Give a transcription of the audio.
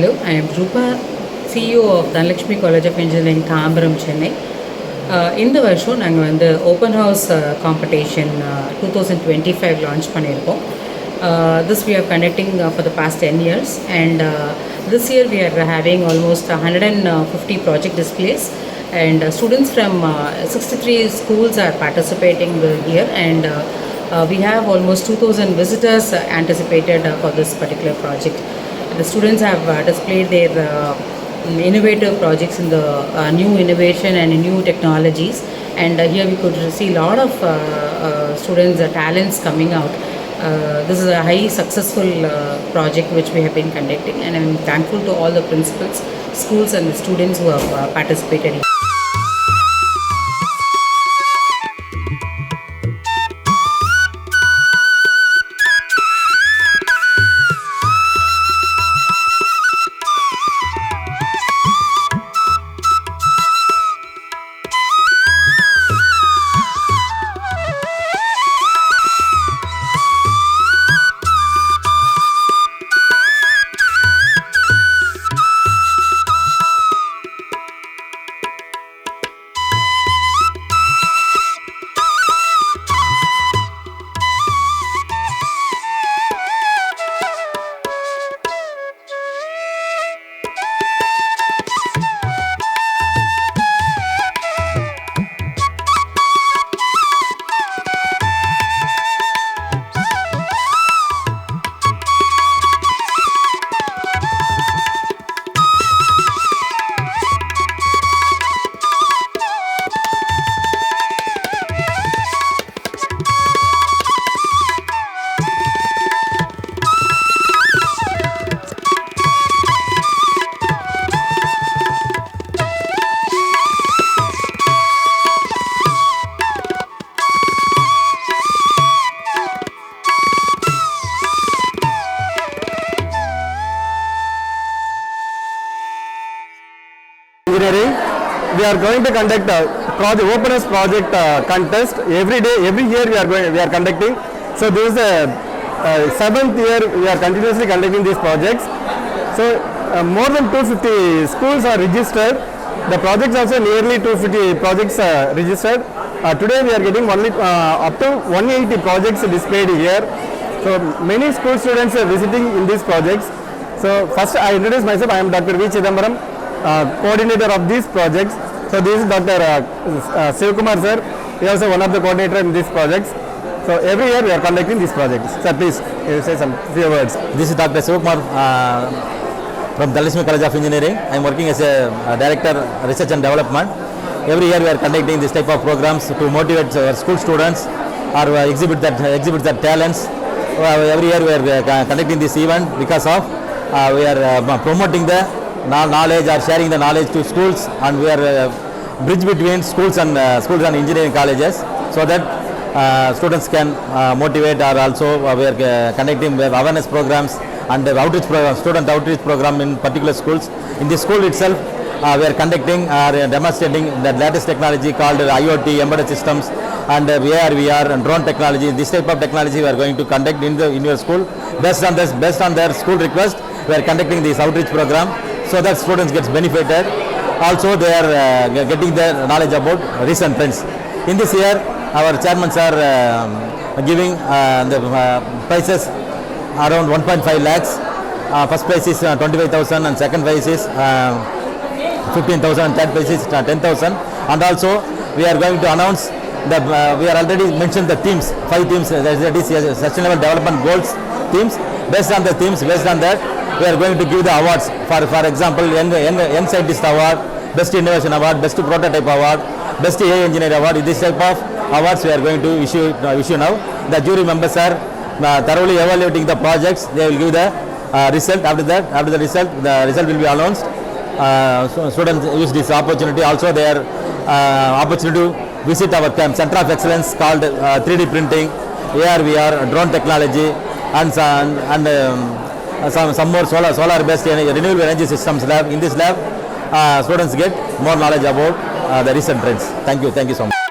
Hello, I am Rupa, CEO of dhanalakshmi College of Engineering, tambaram, Chennai. இந்த வருஷம் நாங்கள் வந்து ஓப்பன் ஹவுஸ் காம்படிஷன் 2025 லான்ச் பண்ணியிருக்கோம். This we are conducting for the past 10 years, and this year we are having almost 150 project displays, and students from 63 schools are participating here, and we have almost 2000 visitors anticipated for this particular project. The students have displayed their innovative projects in the new innovation and new technologies, and here we could see a lot of students' talents coming out. This is a high successful project which we have been conducting, and I am thankful to all the principals, schools and the students who have participated. Engineering, we are going to conduct a project, openness project contest every day, every year we are conducting. So this is the 7th year we are continuously conducting these projects. So more than 250 schools are registered. The projects also nearly 250 projects registered. Today we are getting only up to 180 projects displayed here. So many school students are visiting in these projects. So first I introduce myself. I am Dr. V. Chidambaram, coordinator of these projects. So this is Dr. Sivakumar sir. He is also one of the coordinator in these projects. So every year we are conducting these projects. Sir, please say some few words. This is Dr. Sivakumar from dhanalakshmi College of Engineering. I am working as a director research and development. Every year we are conducting this type of programs to motivate our school students or exhibit their talents. Every year we are conducting this event because of we are promoting the knowledge or sharing the knowledge to schools, and we are bridge between schools and engineering colleges, so that students can motivate, or also we are conducting awareness programs and outreach program, student outreach program in particular schools. In the school itself we are conducting or demonstrating the latest technology called IoT, embedded systems, and AR, VR and drone technology. This type of technology we are going to conduct in your school. Based on their school request, we are conducting this outreach program, so that students gets benefited. Also they are getting their knowledge about recent trends. In this year our chairman are giving the prizes around 1.5 lakhs. First prize is 25,000 and second prize is 15,000 and third prize is 10,000. And also we are going to announce that we are already mentioned the themes, 5 themes, that is sustainable development goals themes. Based on that we are going to give the awards. For example, Young Scientist Award, Best Innovation Award, Best Prototype Award, Best AI Engineer Award. This type of awards we are going to issue now. The jury members are thoroughly evaluating the projects. They will give the result. After the result will be announced. So students use this opportunity. Also, their opportunity to visit our Center of Excellence called 3D printing, AR, VR, drone technology, and some more solar-based renewable energy systems lab. In this lab, students get more knowledge about the recent trends. Thank you so much.